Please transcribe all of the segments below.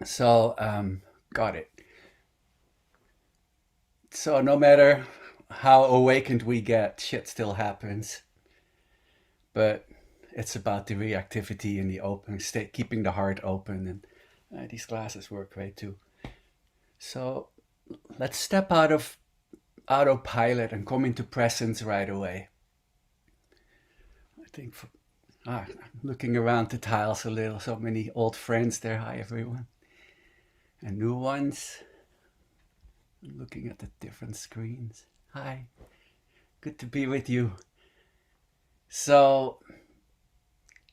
So, got it. So, no matter how awakened we get, shit still happens. But it's about the reactivity and the open, keeping the heart open. And these classes work great too. So, let's step out of autopilot and come into presence right away. I think I'm looking around the tiles a little. So many old friends there. Hi, everyone. And new ones. I'm looking at the different screens. Hi. Good to be with you. So,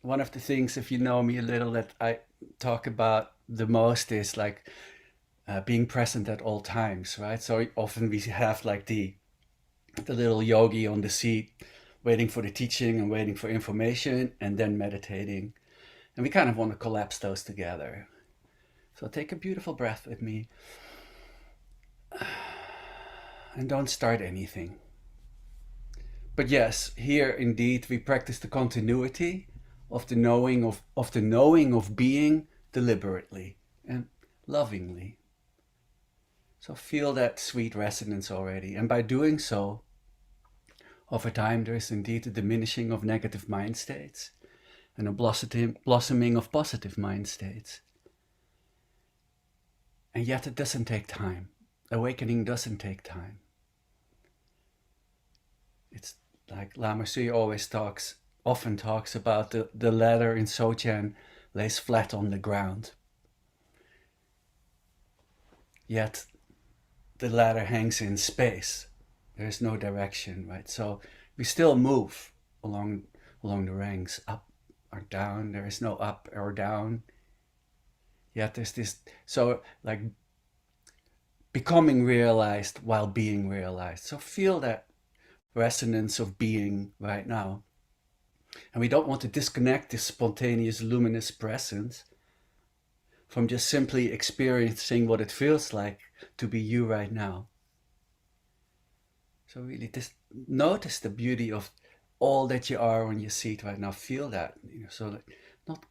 one of the things, if you know me a little, that I talk about the most is like being present at all times, right? So often we have like the little yogi on the seat, waiting for the teaching and waiting for information, and then meditating, and we kind of want to collapse those together. So take a beautiful breath with me, and don't start anything. But yes, here indeed we practice the continuity of the knowing of being deliberately and lovingly. So feel that sweet resonance already. And by doing so, over time there is indeed a diminishing of negative mind states and a blossoming of positive mind states. And yet it doesn't take time. Awakening doesn't take time. It's like Lama Sui often talks about the ladder in Sochen lays flat on the ground. Yet the ladder hangs in space. There is no direction, right? So we still move along along the ranks, up or down. There is no up or down. Yet there's this, so like becoming realized while being realized. So feel that resonance of being right now. And we don't want to disconnect this spontaneous, luminous presence from just simply experiencing what it feels like to be you right now. So really just notice the beauty of all that you are on your seat right now. Feel that, so that not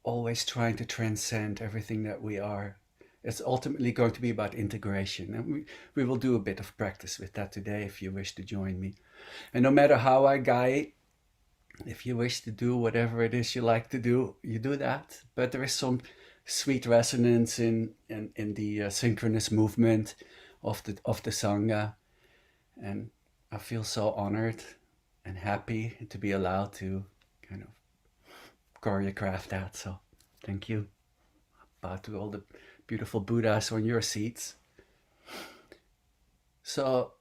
always trying to transcend everything that we are. It's ultimately going to be about integration. And we will do a bit of practice with that today if you wish to join me. And no matter how I guide, if you wish to do whatever it is you like to do, you do that. But there is some sweet resonance in the synchronous movement of the Sangha. And I feel so honored and happy to be allowed to kind of choreograph that. So thank you. Bow to all the beautiful Buddhas on your seats. So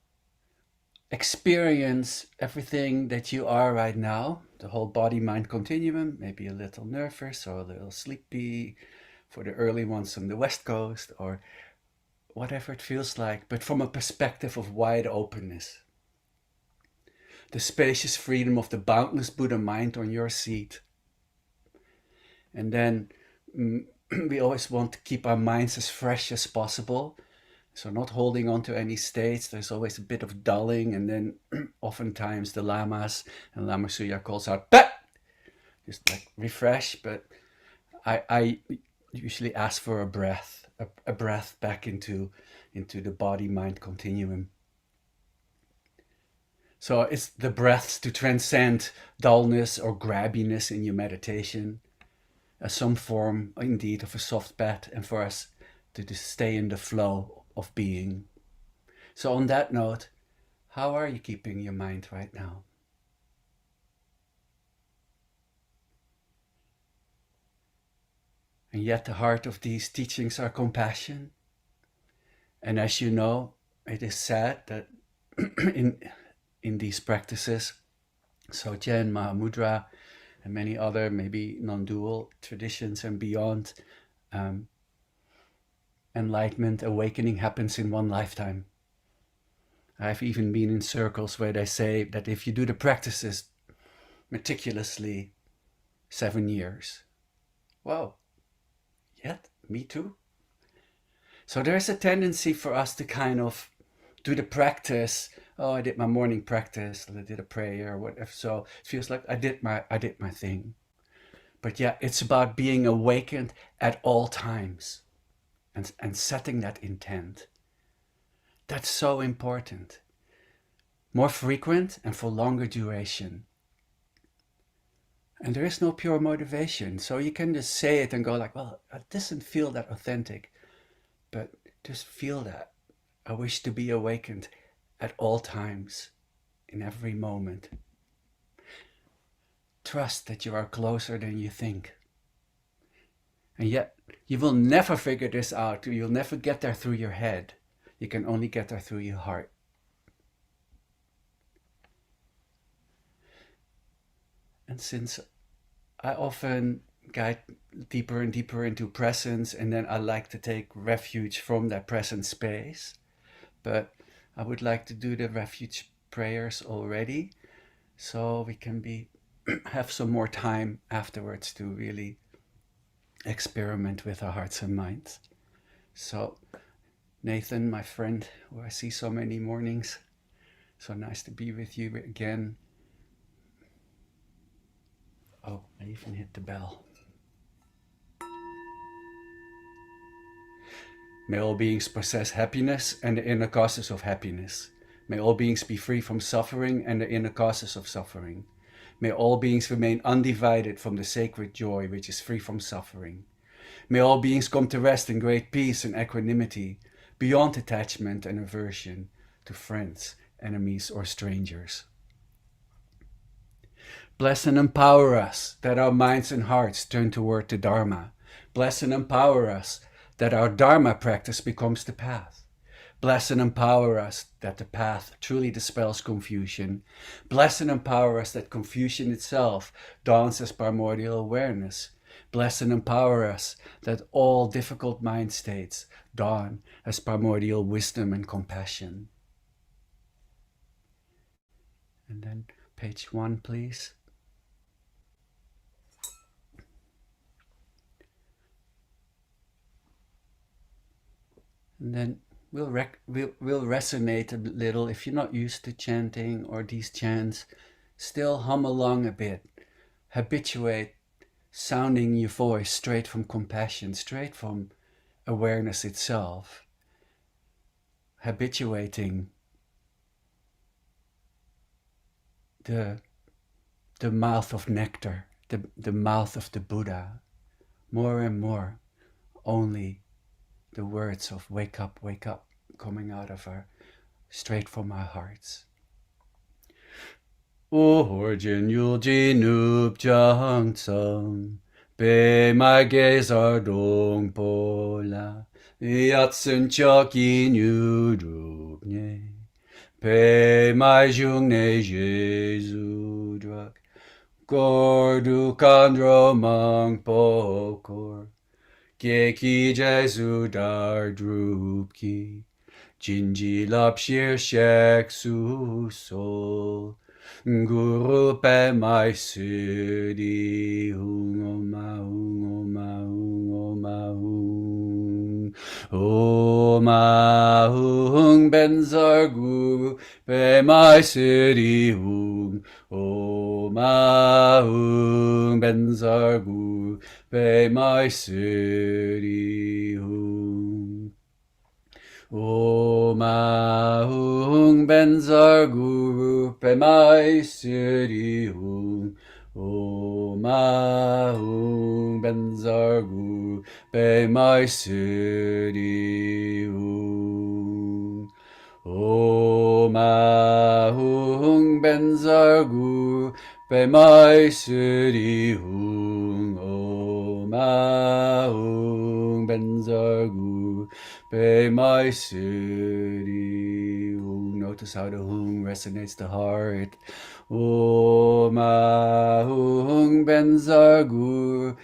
experience everything that you are right now, the whole body mind continuum, maybe a little nervous or a little sleepy for the early ones on the West Coast, or whatever it feels like, but from a perspective of wide openness. The spacious freedom of the boundless Buddha mind on your seat. And then we always want to keep our minds as fresh as possible. So not holding on to any states. There's always a bit of dulling, and then oftentimes the lamas and Lama Suya calls out, "Bah!" Just like refresh. But I usually ask for a breath, a breath back into the body-mind continuum. So it's the breaths to transcend dullness or grabbiness in your meditation, as some form indeed of a soft bed, and for us to just stay in the flow of being. So on that note, how are you keeping your mind right now? And yet the heart of these teachings are compassion. And as you know, it is sad that in in these practices, Sochen, Mahamudra, and many other maybe non-dual traditions and beyond, um, enlightenment, awakening happens in one lifetime. I've even been in circles where they say that if you do the practices meticulously, 7 years. Wow, yet me too. So there's a tendency for us to kind of do the practice. Oh, I did my morning practice, I did a prayer or whatever. So it feels like I did my thing. But yeah, it's about being awakened at all times and setting that intent. That's so important. More frequent and for longer duration. And there is no pure motivation. So you can just say it and go like, well, it doesn't feel that authentic. But just feel that. I wish to be awakened at all times, in every moment. Trust that you are closer than you think. And yet, you will never figure this out. You'll never get there through your head. You can only get there through your heart. And since I often get deeper and deeper into presence, and then I like to take refuge from that present space, but I would like to do the refuge prayers already, so we can have some more time afterwards to really experiment with our hearts and minds. So, Nathan, my friend, who I see so many mornings, so nice to be with you again. Oh, I even hit the bell. May all beings possess happiness and the inner causes of happiness. May all beings be free from suffering and the inner causes of suffering. May all beings remain undivided from the sacred joy which is free from suffering. May all beings come to rest in great peace and equanimity, beyond attachment and aversion to friends, enemies, or strangers. Bless and empower us that our minds and hearts turn toward the Dharma. Bless and empower us that our Dharma practice becomes the path. Bless and empower us that the path truly dispels confusion. Bless and empower us that confusion itself dawns as primordial awareness. Bless and empower us that all difficult mind states dawn as primordial wisdom and compassion. And then page 1, please. And then we'll resonate a little. If you're not used to chanting or these chants, still hum along a bit. Habituate sounding your voice straight from compassion, straight from awareness itself. Habituating the mouth of nectar, the mouth of the Buddha. More and more, only the words of wake up, coming out of straight from our hearts. Orjin yulji noob jang tsum, be my gaze are dong pola, yatsun chok yin yu drup nye, be my jung ne jesu drak, gor du kandro mang pokor, Geki Jesu dar drup ki, Jinji lap shir shek su sol, Guru pe mai sudi hung oma hung oma hung oma hung benzar guru pe mai sudi hung oma hung benzar guru pe mai sudi hung Oma hung benzar guru pe mai sudi hung Oma hung benzar guru pe mai sudi hung Oma hung benzar guru pe mai sudi hung Oma hung benzar guru pe mai sudi hung. Notice how the hung resonates the heart. Oma hung benzar guru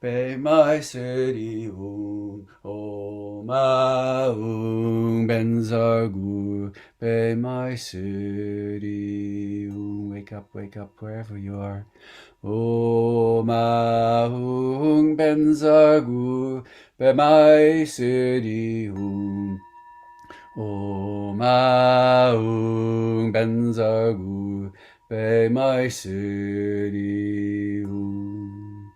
pe mai sudi hung. Oma hung benzar guru pe mai sudi hung. Wake up, wherever you are. Oma hung benzar guru pe mai sudi hung. Oma hung benzar guru pe mai sudi hung.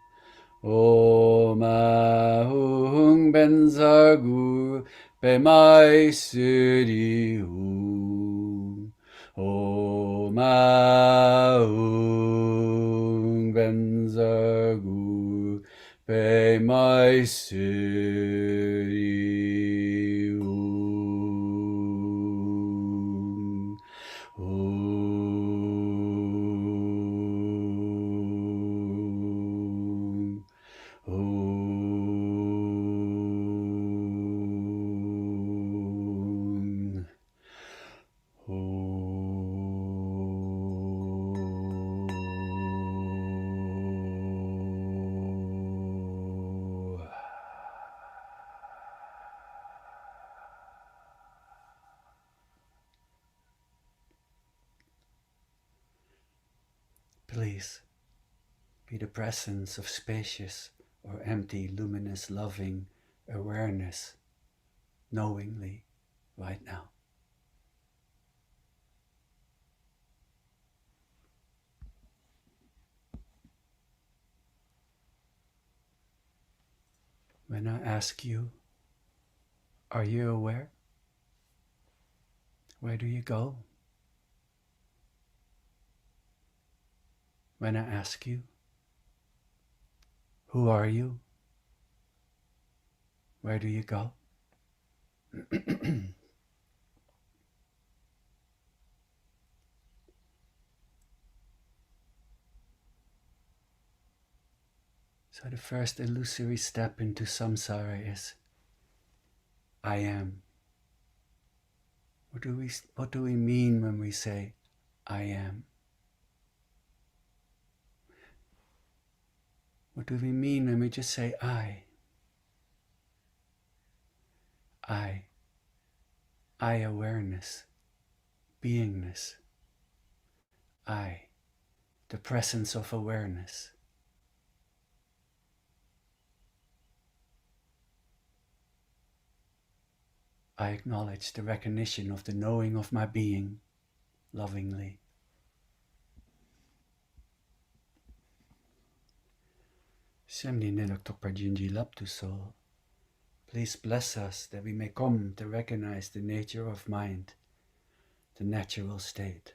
Om Ahung Benzagu Bemai Siri Hung. Om Ahung Benzagu Bemai Siri Hung. Om. Please be the presence of spacious or empty, luminous, loving awareness, knowingly, right now. When I ask you, are you aware? Where do you go? When I ask you, who are you? Where do you go? So the first illusory step into samsara is I am. What do we mean when we say I am? What do we mean when we just say I? I awareness, beingness. I, the presence of awareness. I acknowledge the recognition of the knowing of my being, lovingly. Semni Nilok Tokparjinji Laptu Soul. Please bless us that we may come to recognize the nature of mind, the natural state.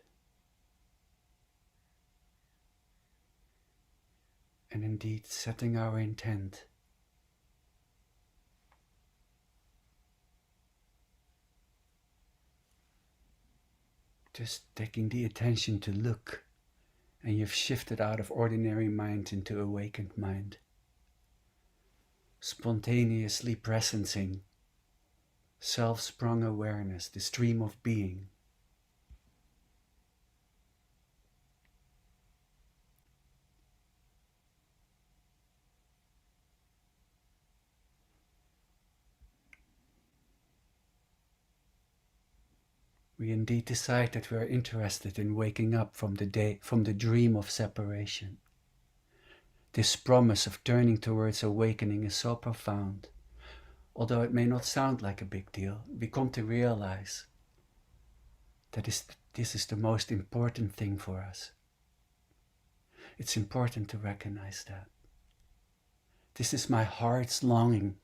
And indeed setting our intent just taking the attention to look, and you've shifted out of ordinary mind into awakened mind. Spontaneously presencing self-sprung awareness, the stream of being. We indeed decide that we are interested in waking up from the dream of separation. This promise of turning towards awakening is so profound. Although it may not sound like a big deal, we come to realize that this is the most important thing for us. It's important to recognize that. This is my heart's longing.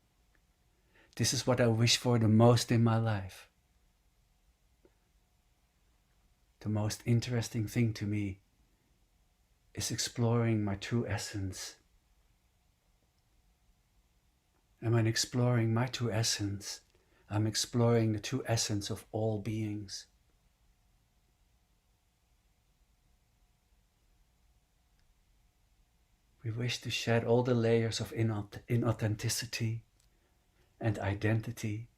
This is what I wish for the most in my life. The most interesting thing to me is exploring my true essence. And when exploring my true essence, I'm exploring the true essence of all beings. We wish to shed all the layers of inauthenticity and identity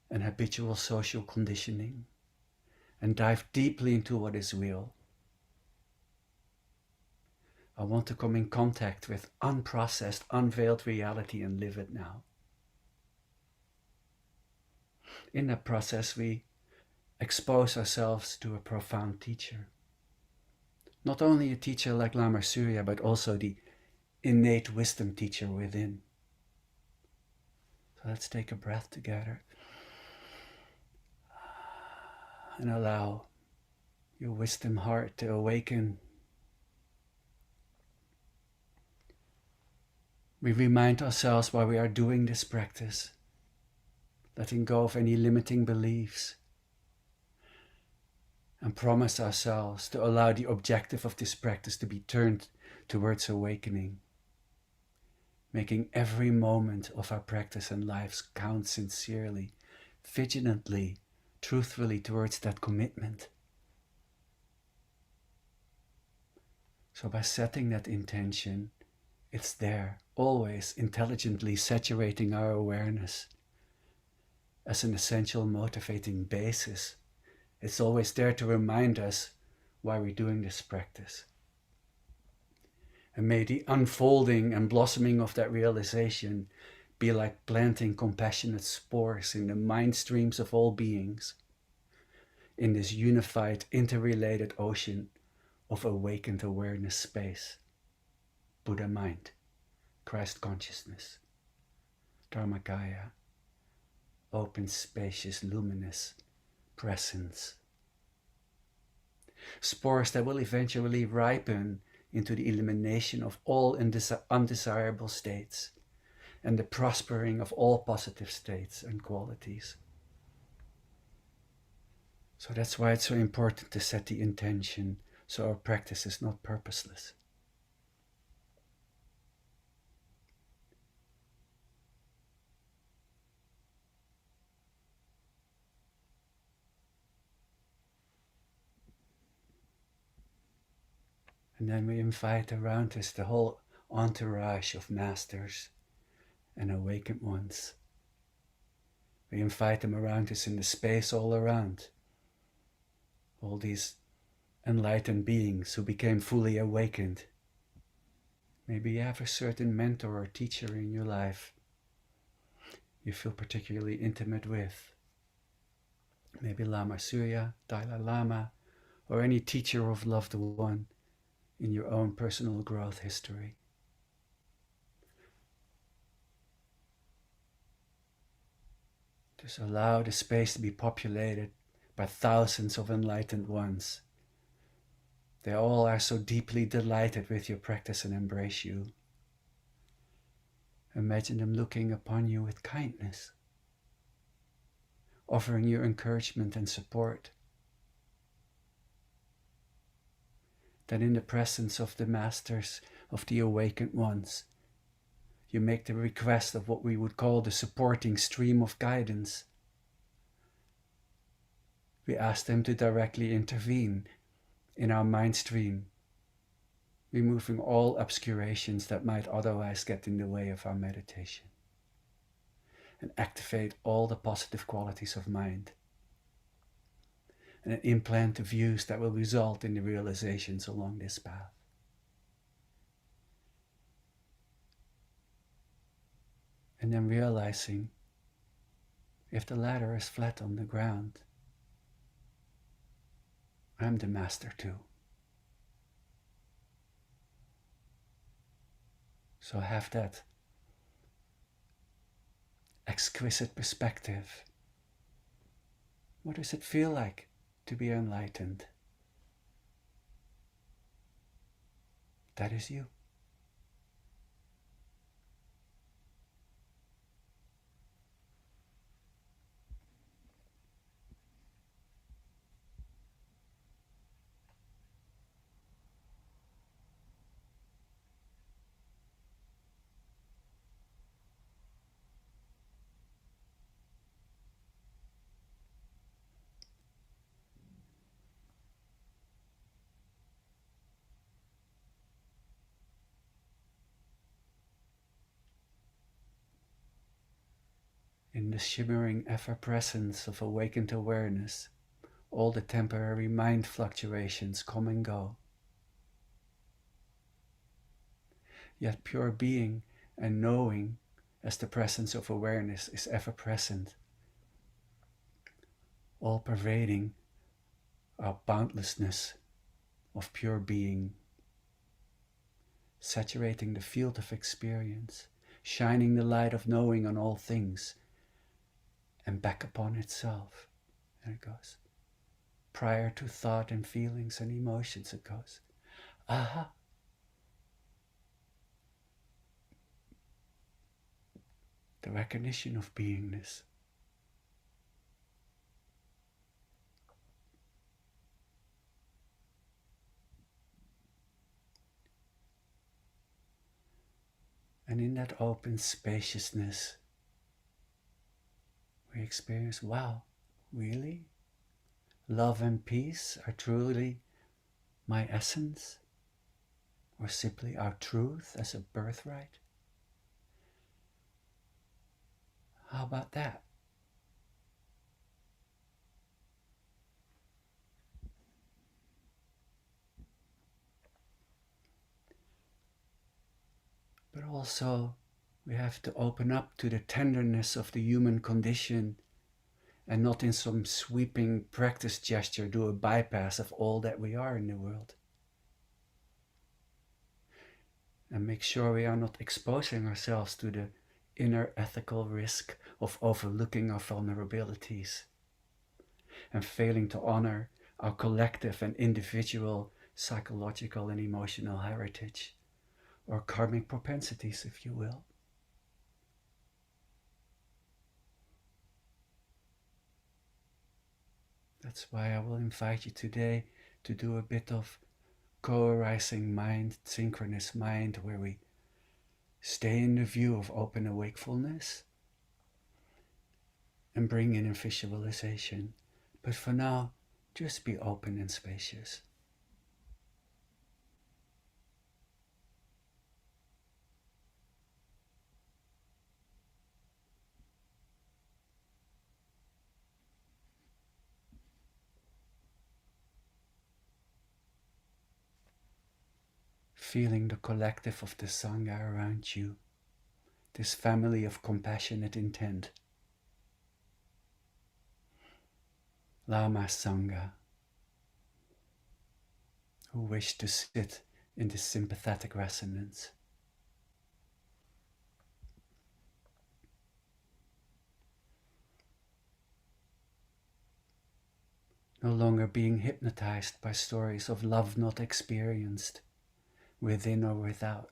and habitual social conditioning and dive deeply into what is real. I want to come in contact with unprocessed, unveiled reality and live it now. In that process, we expose ourselves to a profound teacher. Not only a teacher like Lama Surya, but also the innate wisdom teacher within. So let's take a breath together and allow your wisdom heart to awaken. We remind ourselves why we are doing this practice, letting go of any limiting beliefs, and promise ourselves to allow the objective of this practice to be turned towards awakening, making every moment of our practice and lives count sincerely, vigilantly, truthfully towards that commitment. So by setting that intention, it's there, always intelligently saturating our awareness as an essential motivating basis. It's always there to remind us why we're doing this practice. And may the unfolding and blossoming of that realization be like planting compassionate spores in the mind streams of all beings, in this unified, interrelated ocean of awakened awareness space. Buddha mind, Christ consciousness, Dharmakaya, open, spacious, luminous presence. Spores that will eventually ripen into the elimination of all undesirable states and the prospering of all positive states and qualities. So that's why it's so important to set the intention so our practice is not purposeless. And then we invite around us the whole entourage of masters and awakened ones. We invite them around us in the space all around. All these enlightened beings who became fully awakened. Maybe you have a certain mentor or teacher in your life you feel particularly intimate with. Maybe Lama Surya, Dalai Lama, or any teacher of loved one in your own personal growth history. Just allow the space to be populated by thousands of enlightened ones. They all are so deeply delighted with your practice and embrace you. Imagine them looking upon you with kindness, offering you encouragement and support. Then in the presence of the masters, of the awakened ones, you make the request of what we would call the supporting stream of guidance. We ask them to directly intervene in our mind stream, removing all obscurations that might otherwise get in the way of our meditation, and activate all the positive qualities of mind, and implant the views that will result in the realizations along this path. And then realizing if the ladder is flat on the ground, I'm the master too. So have that exquisite perspective. What does it feel like to be enlightened? That is you. In the shimmering effervescence of awakened awareness, all the temporary mind fluctuations come and go. Yet pure being and knowing as the presence of awareness is ever present, all pervading our boundlessness of pure being, saturating the field of experience, shining the light of knowing on all things, and back upon itself. There it goes. Prior to thought and feelings and emotions, it goes. Aha. the recognition of beingness. And in that open spaciousness, we experience, wow, really? Love and peace are truly my essence? Or simply our truth as a birthright? How about that? But also, we have to open up to the tenderness of the human condition and not in some sweeping practice gesture do a bypass of all that we are in the world. And make sure we are not exposing ourselves to the inner ethical risk of overlooking our vulnerabilities and failing to honor our collective and individual psychological and emotional heritage, or karmic propensities, if you will. That's why I will invite you today to do a bit of co-arising mind, synchronous mind, where we stay in the view of open awakefulness and bring in a visualization. But for now, just be open and spacious. Feeling the collective of the Sangha around you, this family of compassionate intent. Lama Sangha, who wish to sit in this sympathetic resonance. No longer being hypnotized by stories of love not experienced, within or without.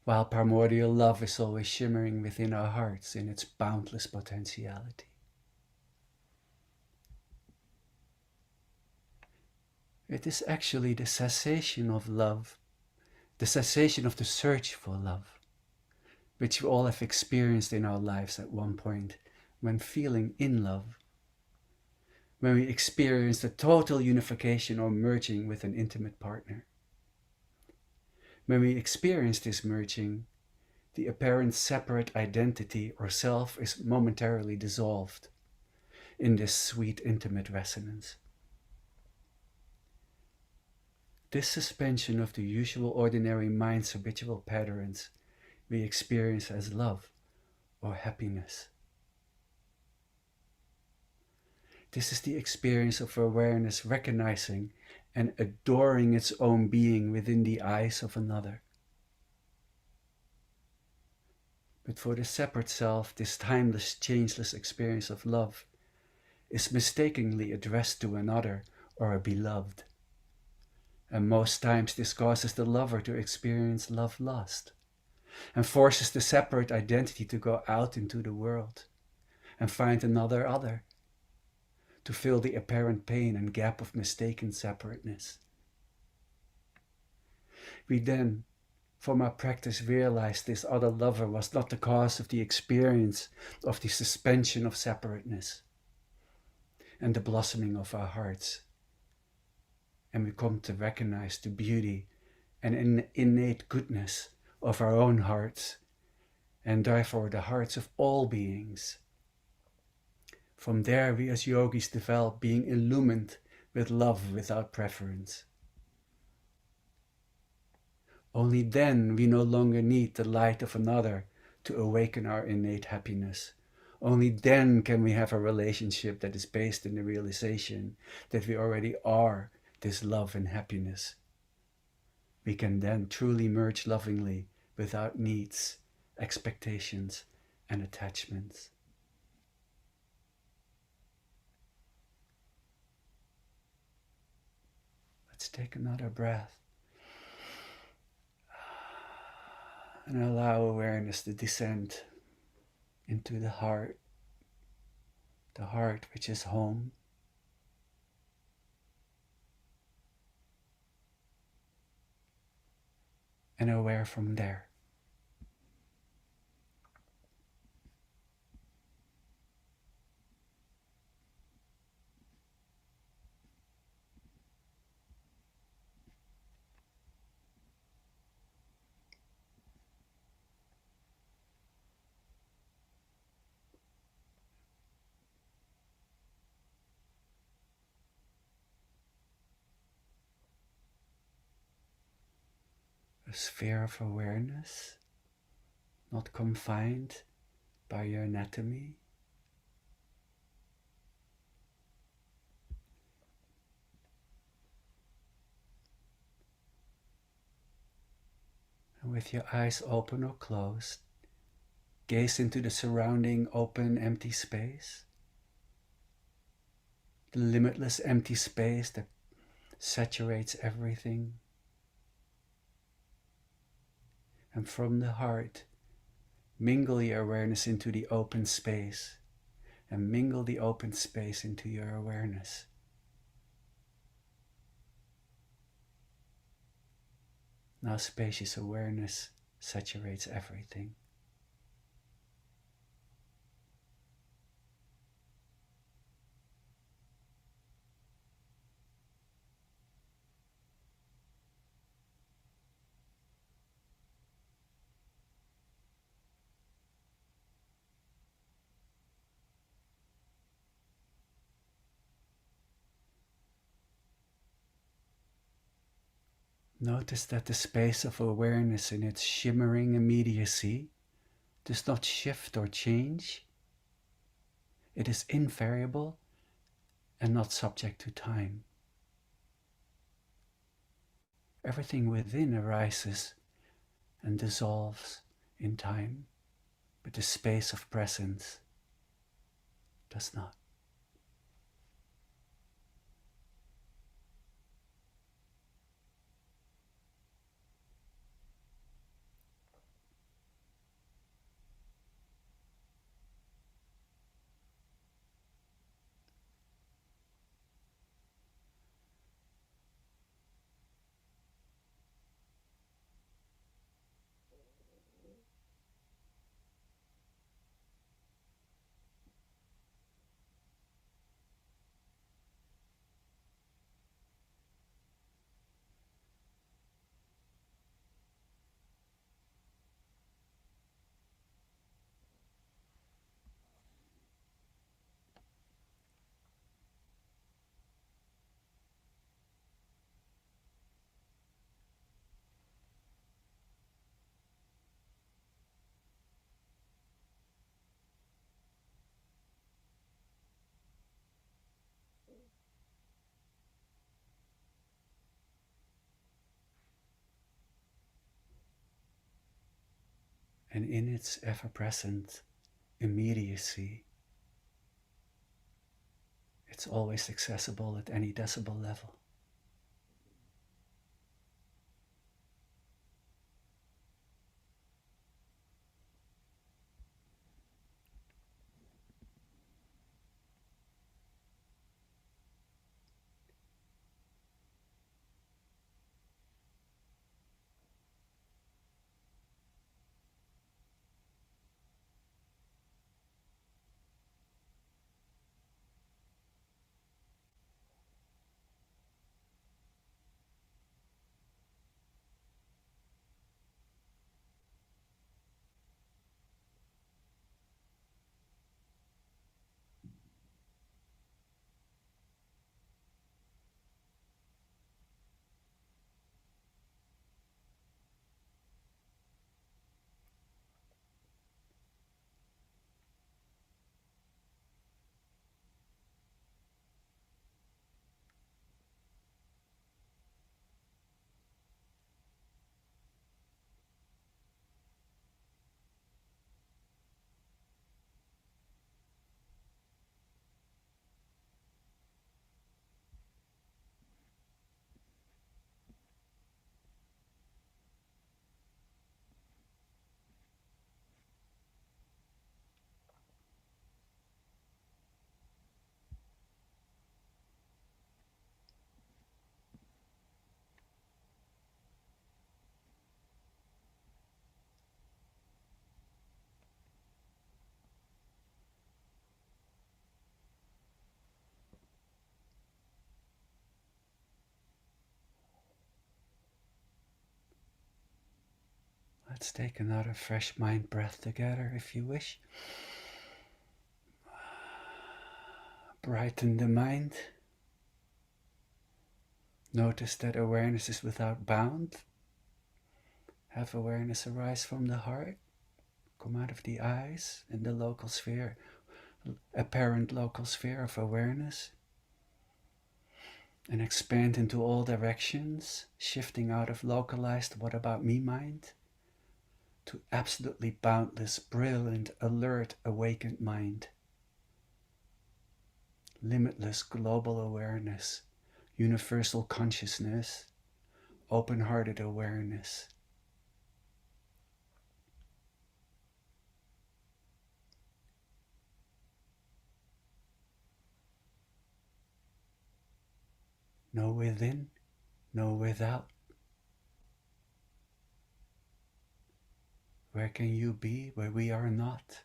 While primordial love is always shimmering within our hearts in its boundless potentiality. It is actually the cessation of love, the cessation of the search for love, which we all have experienced in our lives at one point when feeling in love, when we experience the total unification or merging with an intimate partner. When we experience this merging, the apparent separate identity or self is momentarily dissolved in this sweet intimate resonance. This suspension of the usual ordinary mind's habitual patterns we experience as love or happiness. This is the experience of awareness recognizing and adoring its own being within the eyes of another. But for the separate self, this timeless, changeless experience of love is mistakenly addressed to another or a beloved. And most times this causes the lover to experience love lust and forces the separate identity to go out into the world and find another other to fill the apparent pain and gap of mistaken separateness. We then, from our practice, realize this other lover was not the cause of the experience of the suspension of separateness and the blossoming of our hearts. And we come to recognize the beauty and innate goodness of our own hearts, and therefore the hearts of all beings. From there, we as yogis develop being illumined with love without preference. Only then we no longer need the light of another to awaken our innate happiness. Only then can we have a relationship that is based in the realization that we already are this love and happiness. We can then truly merge lovingly without needs, expectations, and attachments. Let's take another breath. And allow awareness to descend into the heart which is home. And aware from there. A sphere of awareness, not confined by your anatomy. And with your eyes open or closed, gaze into the surrounding open, empty space. The limitless empty space that saturates everything. And from the heart, mingle your awareness into the open space, and mingle the open space into your awareness. Now spacious awareness saturates everything. Notice that the space of awareness in its shimmering immediacy does not shift or change. It is invariable and not subject to time. Everything within arises and dissolves in time, but the space of presence does not. And in its ever-present immediacy, it's always accessible at any decibel level. Let's take another fresh mind breath together if you wish. Brighten the mind. Notice that awareness is without bound. Have awareness arise from the heart, come out of the eyes in the local sphere, apparent local sphere of awareness, and expand into all directions, shifting out of localized what about me mind to absolutely boundless, brilliant, alert, awakened mind. Limitless global awareness, universal consciousness, open-hearted awareness. No within, no without. Where can you be where we are not?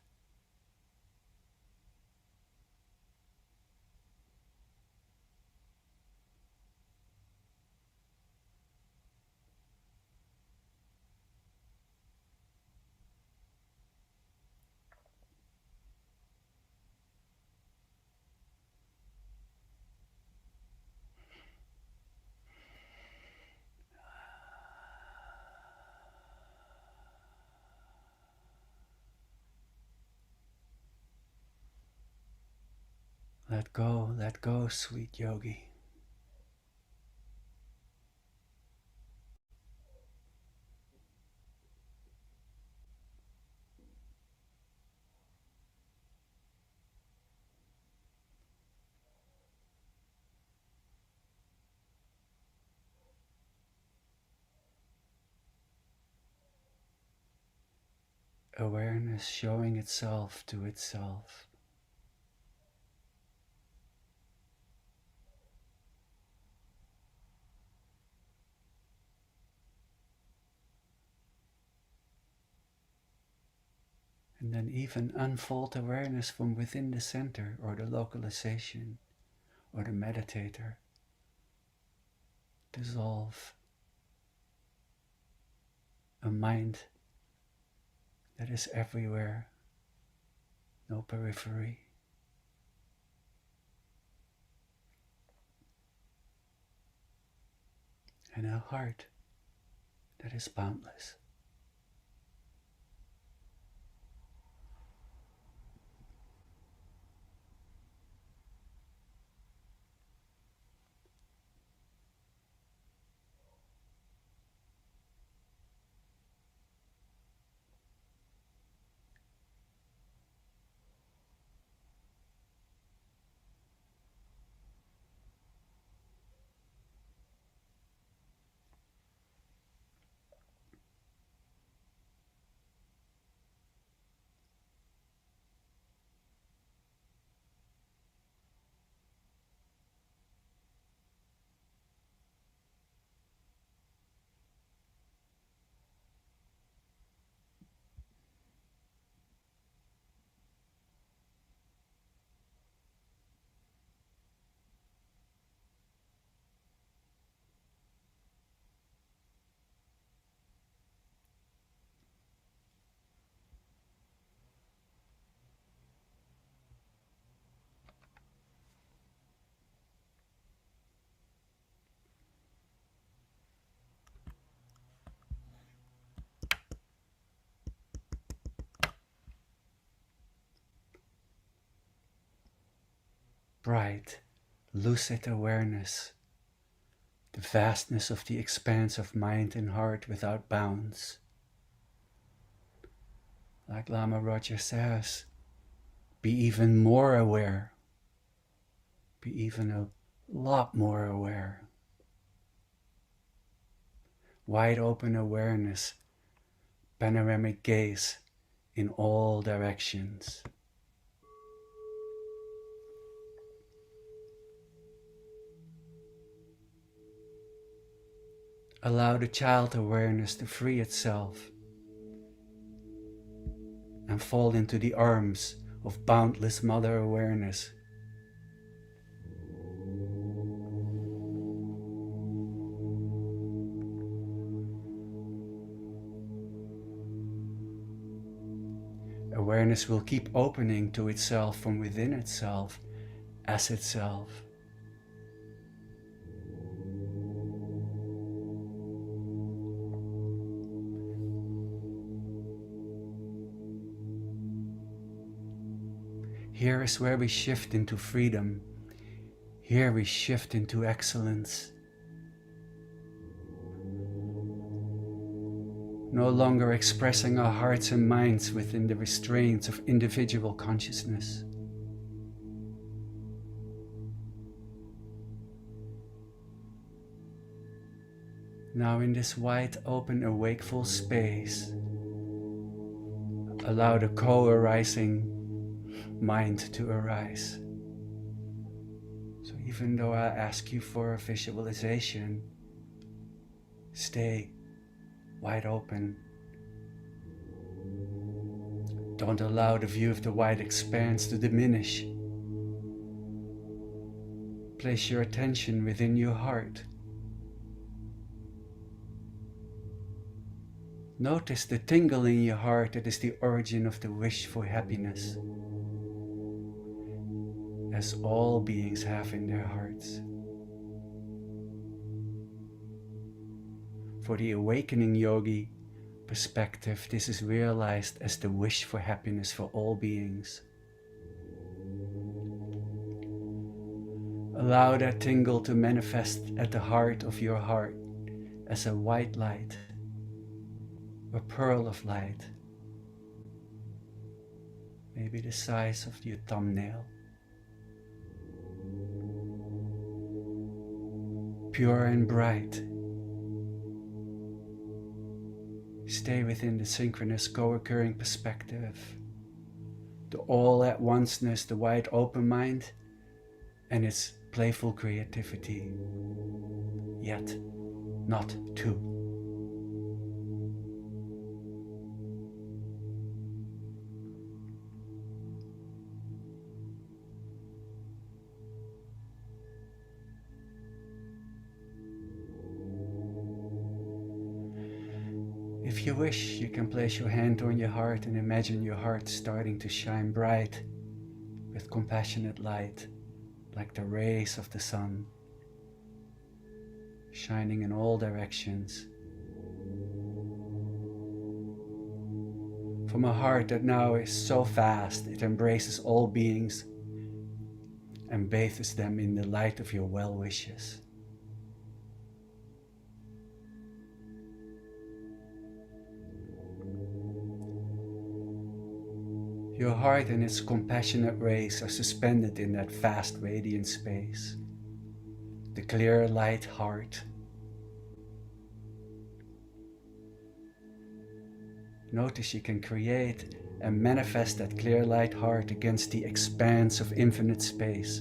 Let go, sweet yogi. Awareness showing itself to itself. And then even unfold awareness from within the center or the localization or the meditator. Dissolve a mind that is everywhere, no periphery. And a heart that is boundless. Bright, lucid awareness, the vastness of the expanse of mind and heart without bounds. Like Lama Roger says, be even more aware, be even a lot more aware. Wide open awareness, panoramic gaze in all directions. Allow the child awareness to free itself and fall into the arms of boundless mother awareness. Awareness will keep opening to itself from within itself, as itself. Here is where we shift into freedom. Here we shift into excellence. No longer expressing our hearts and minds within the restraints of individual consciousness. Now in this wide open awakeful space, allow the co-arising mind to arise. So even though I ask you for a visualization, stay wide open. Don't allow the view of the wide expanse to diminish. Place your attention within your heart. Notice the tingle in your heart that is the origin of the wish for happiness, as all beings have in their hearts. For the awakening yogi perspective, this is realized as the wish for happiness for all beings. Allow that tingle to manifest at the heart of your heart as a white light, a pearl of light, maybe the size of your thumbnail. Pure and bright. Stay within the synchronous co-occurring perspective, the all-at-onceness, the wide open mind, and its playful creativity, yet not two. If you wish, you can place your hand on your heart and imagine your heart starting to shine bright with compassionate light, like the rays of the sun, shining in all directions. From a heart that now is so vast, it embraces all beings and bathes them in the light of your well wishes. Your heart and its compassionate rays are suspended in that vast radiant space. The clear light heart. Notice you can create and manifest that clear light heart against the expanse of infinite space,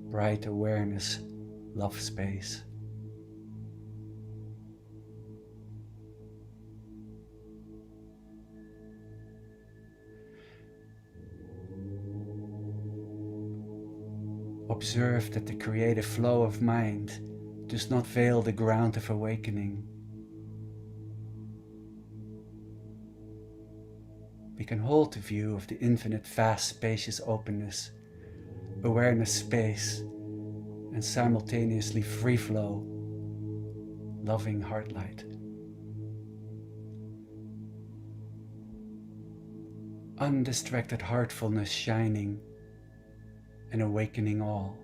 bright awareness, love space. Observe that the creative flow of mind does not veil the ground of awakening. We can hold the view of the infinite vast spacious openness, awareness space, and simultaneously free flow, loving heart light. Undistracted heartfulness shining and awakening all,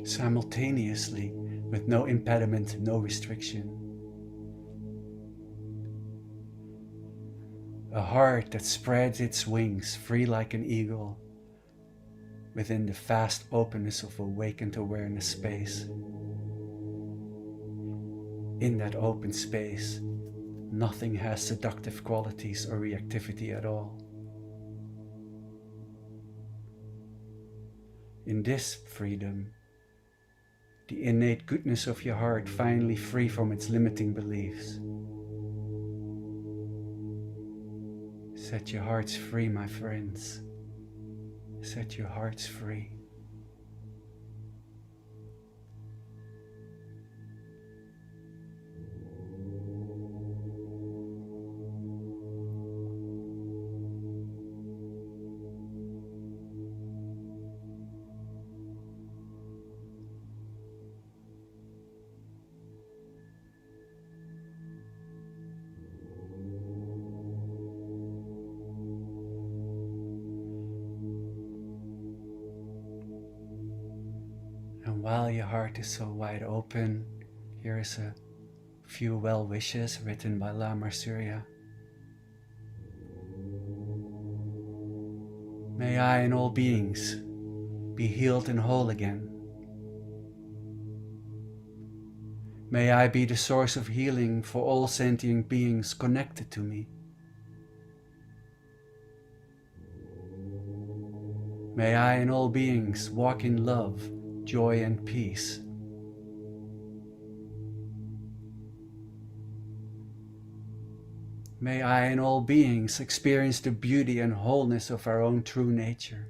simultaneously with no impediment, no restriction. A heart that spreads its wings free like an eagle within the vast openness of awakened awareness space. In that open space, nothing has seductive qualities or reactivity at all. In this freedom, the innate goodness of your heart finally free from its limiting beliefs. Set your hearts free, my friends. Set your hearts free. while your heart is so wide open, here is a few well wishes written by Lama Surya. May I and all beings be healed and whole again. May I be the source of healing for all sentient beings connected to me. May I and all beings walk in love, joy and peace. May I and all beings experience the beauty and wholeness of our own true nature.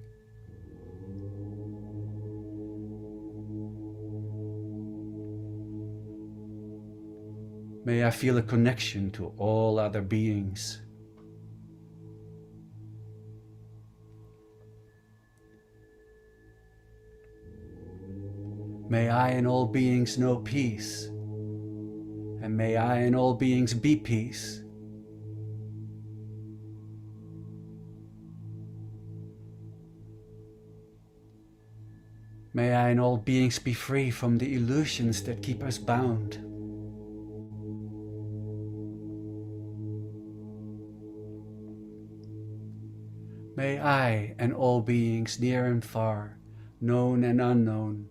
May I feel a connection to all other beings. May I and all beings know peace, and may I and all beings be peace. May I and all beings be free from the illusions that keep us bound. May I and all beings near and far, known and unknown,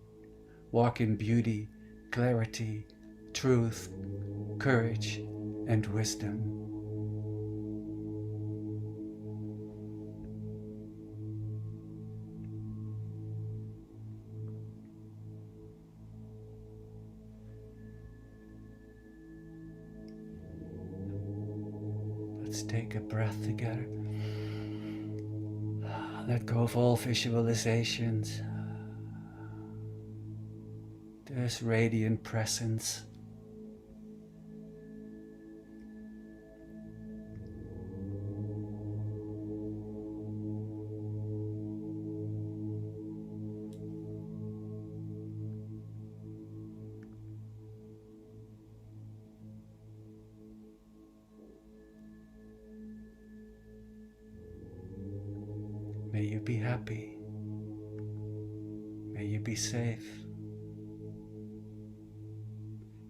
walk in beauty, clarity, truth, courage, and wisdom. Let's take a breath together. Let go of all visualizations. This radiant presence. May you be happy. May you be safe.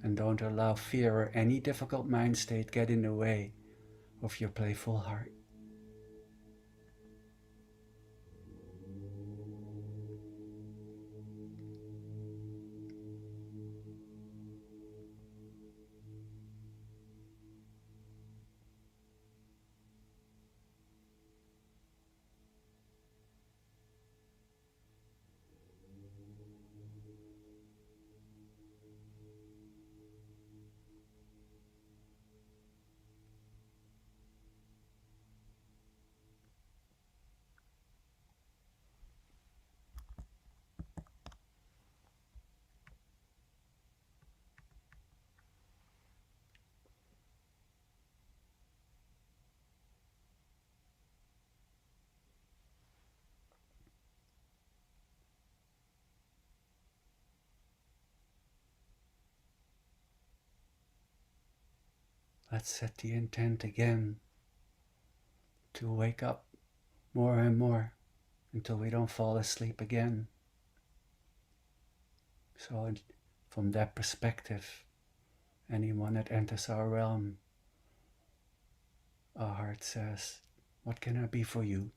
And don't allow fear or any difficult mind state get in the way of your playful heart. Let's set the intent again to wake up more and more until we don't fall asleep again. So from that perspective, anyone that enters our realm, our heart says, what can I be for you?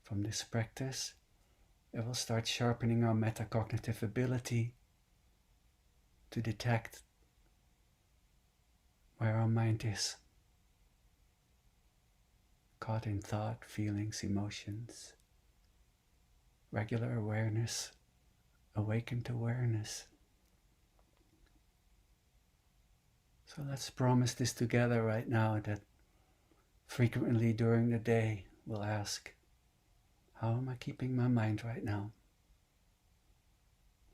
From this practice, it will start sharpening our metacognitive ability to detect where our mind is, caught in thought, feelings, emotions, regular awareness, awakened awareness. So let's promise this together right now, that frequently during the day we'll ask, how am I keeping my mind right now?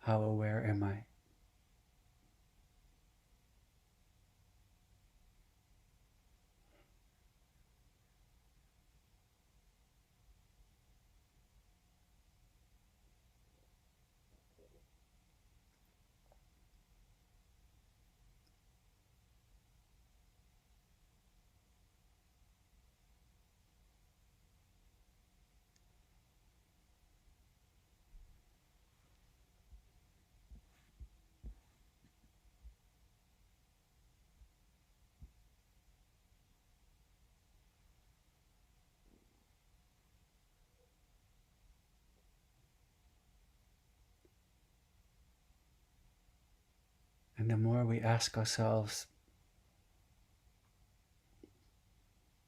How aware am I? And the more we ask ourselves,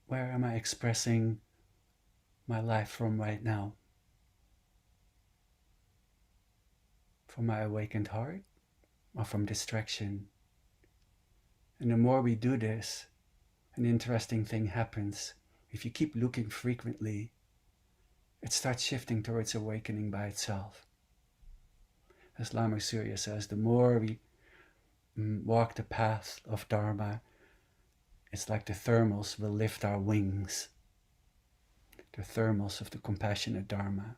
where am I expressing my life from right now? From my awakened heart or from distraction? And the more we do this, an interesting thing happens. If you keep looking frequently, it starts shifting towards awakening by itself. As Lama Surya says, the more we walk the path of Dharma, it's like the thermals will lift our wings. The thermals of the compassionate Dharma.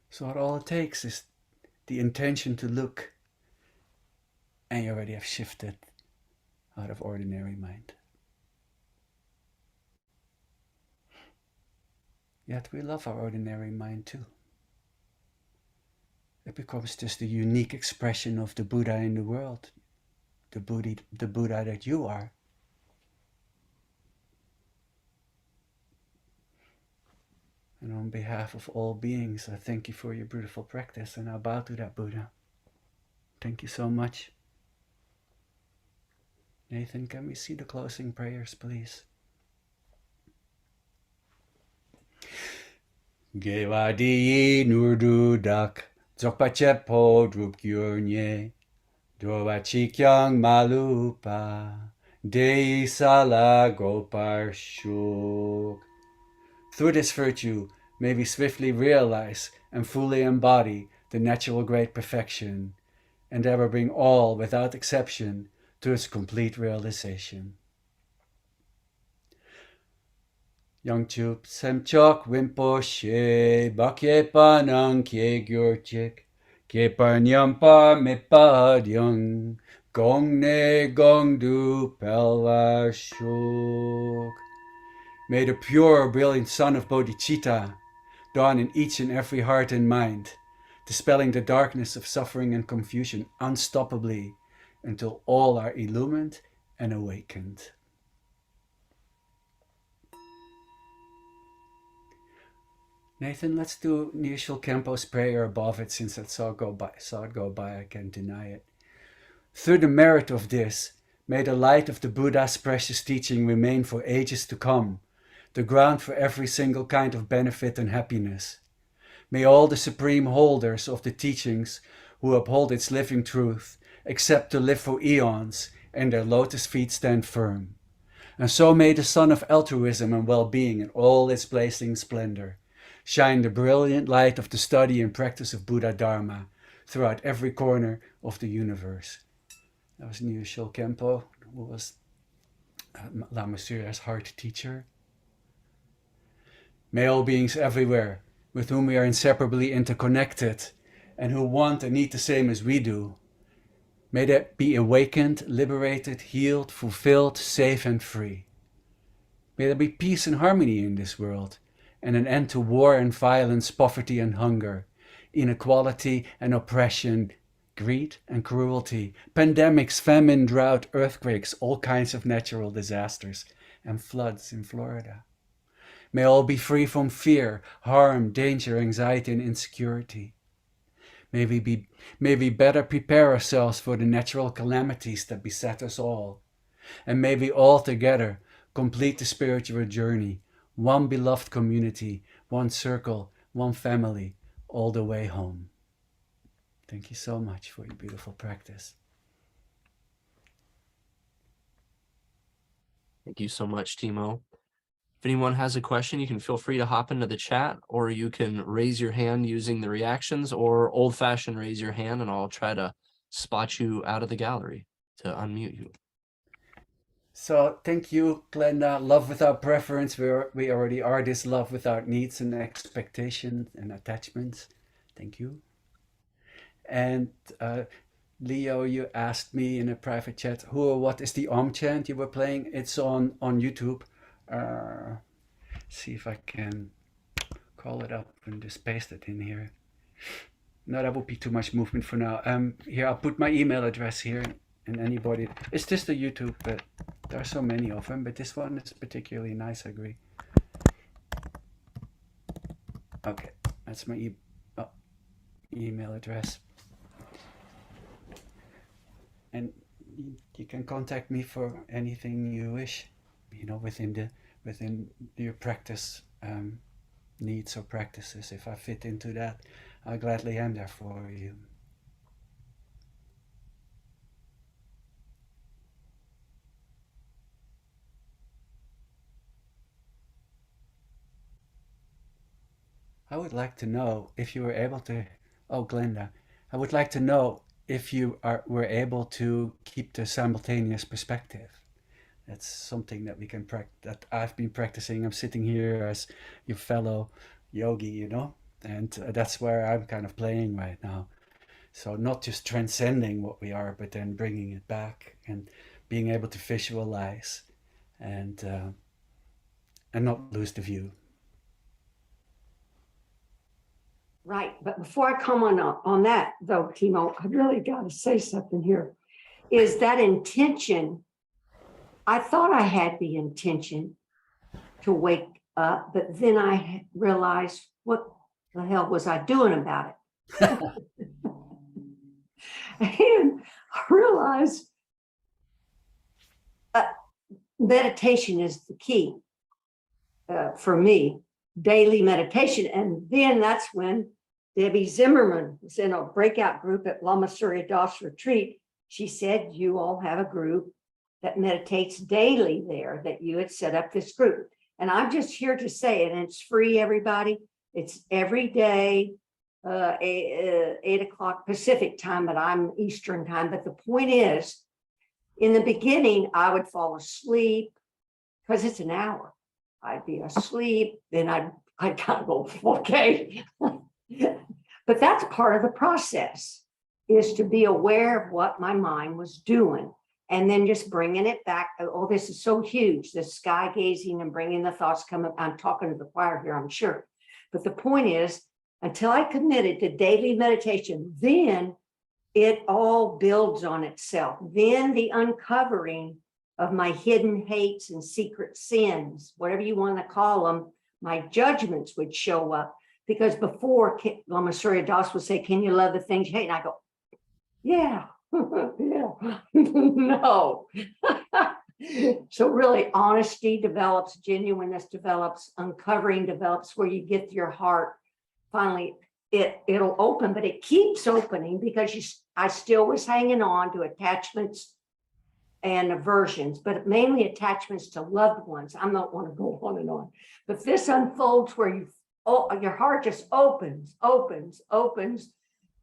So all it takes is the intention to look, and you already have shifted out of ordinary mind. Yet we love our ordinary mind too. It becomes just a unique expression of the Buddha in the world, the Buddha that you are. And on behalf of all beings, I thank you for your beautiful practice, and I bow to that Buddha. Thank you so much. Nathan, can we see the closing prayers, please? Gewadi nurdudak, zokpachepo drupgyurnye, dovachikyang malupa, dei sala gopar shuk. Through this virtue, may we swiftly realize and fully embody the natural great perfection, and ever bring all, without exception, to its complete realization. Yangchup semchok rinpoche, bakye panang kye gyurchik, kye parnyampa mipadyang, gong ne gong du pelva shuk. May the pure, brilliant sun of bodhicitta dawn in each and every heart and mind, dispelling the darkness of suffering and confusion unstoppably until all are illumined and awakened. Nathan, let's do Nishal Kempo's prayer above it, since I saw it go by, I can't deny it. Through the merit of this, may the light of the Buddha's precious teaching remain for ages to come, the ground for every single kind of benefit and happiness. May all the supreme holders of the teachings who uphold its living truth accept to live for eons and their lotus feet stand firm. And so may the sun of altruism and well-being in all its blazing splendor shine the brilliant light of the study and practice of Buddha Dharma throughout every corner of the universe. That was Nishal Kempo, who was Lama Surya's heart teacher. May all beings everywhere, with whom we are inseparably interconnected and who want and need the same as we do, may they be awakened, liberated, healed, fulfilled, safe and free. May there be peace and harmony in this world, and an end to war and violence, poverty and hunger, inequality and oppression, greed and cruelty, pandemics, famine, drought, earthquakes, all kinds of natural disasters, and floods in Florida. May all be free from fear, harm, danger, anxiety, and insecurity. May we better prepare ourselves for the natural calamities that beset us all. And may we all together complete the spiritual journey, one beloved community, one circle, one family, all the way home. Thank you so much for your beautiful practice. Thank you so much, Timo. If anyone has a question, you can feel free to hop into the chat, or you can raise your hand using the reactions, or old-fashioned raise your hand, and I'll try to spot you out of the gallery to unmute you. So thank you, Glenda. Love without preference. We already are this love without needs and expectations and attachments. Thank you. And Leo, you asked me in a private chat, who or what is the Om chant you were playing? It's on YouTube. See if I can call it up and just paste it in here. No, that would be too much movement for now. Here, I'll put my email address here, and anybody. It's just a YouTube, but there are so many of them. But this one is particularly nice, I agree. Okay, that's my email address. And you can contact me for anything you wish, within your practice needs or practices. If I fit into that, I gladly am there for you. I would like to know if you were able to. Oh, Glenda, I would like to know if were able to keep the simultaneous perspective. That's something that we can that I've been practicing. I'm sitting here as your fellow yogi, and that's where I'm kind of playing right now. So not just transcending what we are, but then bringing it back and being able to visualize and uh, and not lose the view. Right. But before I come on that, though, Timo, I really got to say something here. Is that intention? I thought I had the intention to wake up, but then I realized, what the hell was I doing about it? And I realized meditation is the key for me, daily meditation. And then that's when Debbie Zimmerman was in a breakout group at Lama Surya Das Retreat. She said, you all have a group that meditates daily there, that you had set up this group. And I'm just here to say it, and it's free, everybody. It's every day, 8 o'clock Pacific time, but I'm Eastern time. But the point is, in the beginning, I would fall asleep because it's an hour. I'd be asleep, then I'd kind of go, okay. But that's part of the process, is to be aware of what my mind was doing and then just bringing it back. Oh, this is so huge, the sky gazing and bringing the thoughts come up. I'm talking to the choir here, I'm sure. But the point is, until I committed to daily meditation, then it all builds on itself. Then the uncovering of my hidden hates and secret sins, whatever you want to call them, my judgments would show up. Because before, Lama Surya Das would say, can you love the things you hate? And I go, yeah, yeah, no. So really, honesty develops, genuineness develops, uncovering develops, where you get your heart. Finally, it'll open, but it keeps opening because I still was hanging on to attachments and aversions, but mainly attachments to loved ones. I don't want to go on and on, but this unfolds where your heart just opens,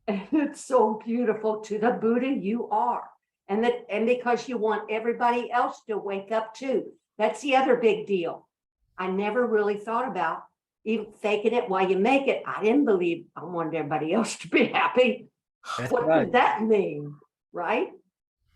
and it's so beautiful, to the Buddha you are. And because you want everybody else to wake up too. That's the other big deal. I never really thought about even faking it while you make it. I didn't believe I wanted everybody else to be happy. That's What right. did that mean? Right?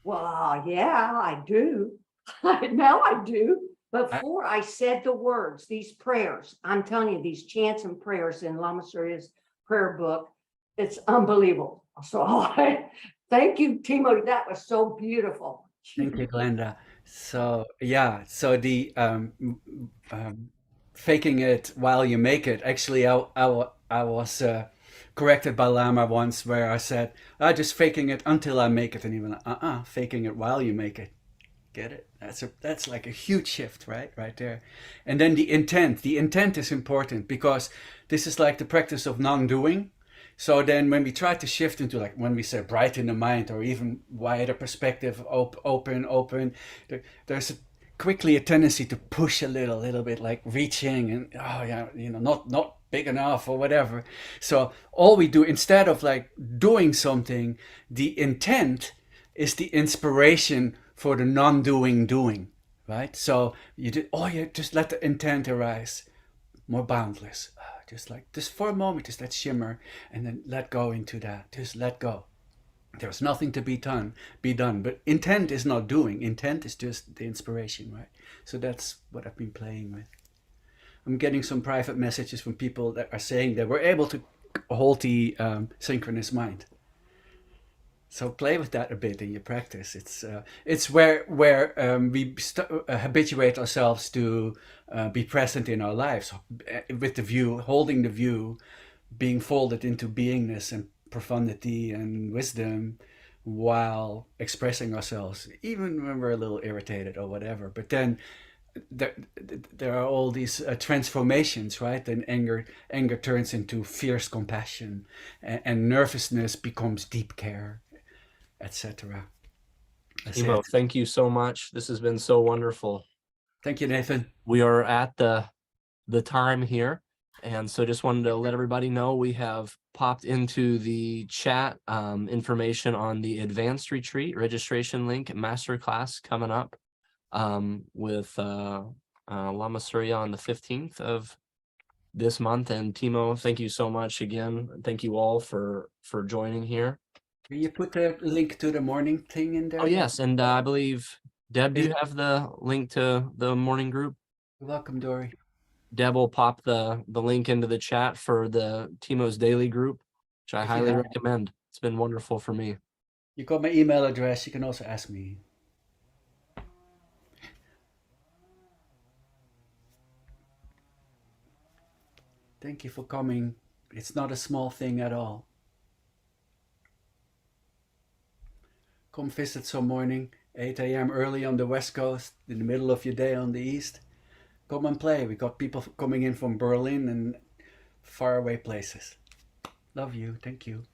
Well, yeah, I do. Now I do. Before I said the words, these prayers, I'm telling you, these chants and prayers in Lama Surya's prayer book, it's unbelievable. So thank you, Timo. That was so beautiful. Thank you, Glenda. So yeah, so the um, faking it while you make it. Actually, I was corrected by Lama once where I said, "I just faking it until I make it," and he went, faking it while you make it. Get it? That's like a huge shift, right there. And then the intent. The intent is important because this is like the practice of non-doing. So then when we try to shift into, like when we say brighten the mind or even wider perspective, open, there's quickly a tendency to push a little bit, like reaching and, oh yeah, not big enough or whatever. So all we do, instead of like doing something, the intent is the inspiration for the non-doing doing, right? So you just let the intent arise, more boundless. Just like this for a moment, just that shimmer, and then let go into that. Just let go. There's nothing to be done. But intent is not doing. Intent is just the inspiration, right? So that's what I've been playing with. I'm getting some private messages from people that are saying that we're able to hold the synchronous mind. So play with that a bit in your practice. It's where we habituate ourselves to be present in our lives with the view, holding the view, being folded into beingness and profundity and wisdom, while expressing ourselves, even when we're a little irritated or whatever. But then there, there are all these transformations, right? Then anger turns into fierce compassion, and nervousness becomes deep care, etc. Timo, thank you so much. This has been so wonderful. Thank you, Nathan. We are at the time here, and so just wanted to let everybody know we have popped into the chat information on the advanced retreat registration link masterclass coming up with Lama Surya on the 15th of this month. And Timo, thank you so much again. Thank you all for joining here. Can you put the link to the morning thing in there? Oh yes, and I believe Deb, do you have the link to the morning group? You're welcome, Dory. Deb will pop the link into the chat for the Timo's Daily group, which I highly recommend. It's been wonderful for me. You got my email address. You can also ask me. Thank you for coming. It's not a small thing at all. Come visit some morning, 8 a.m. early on the West Coast, in the middle of your day on the East. Come and play. We got people coming in from Berlin and faraway places. Love you. Thank you.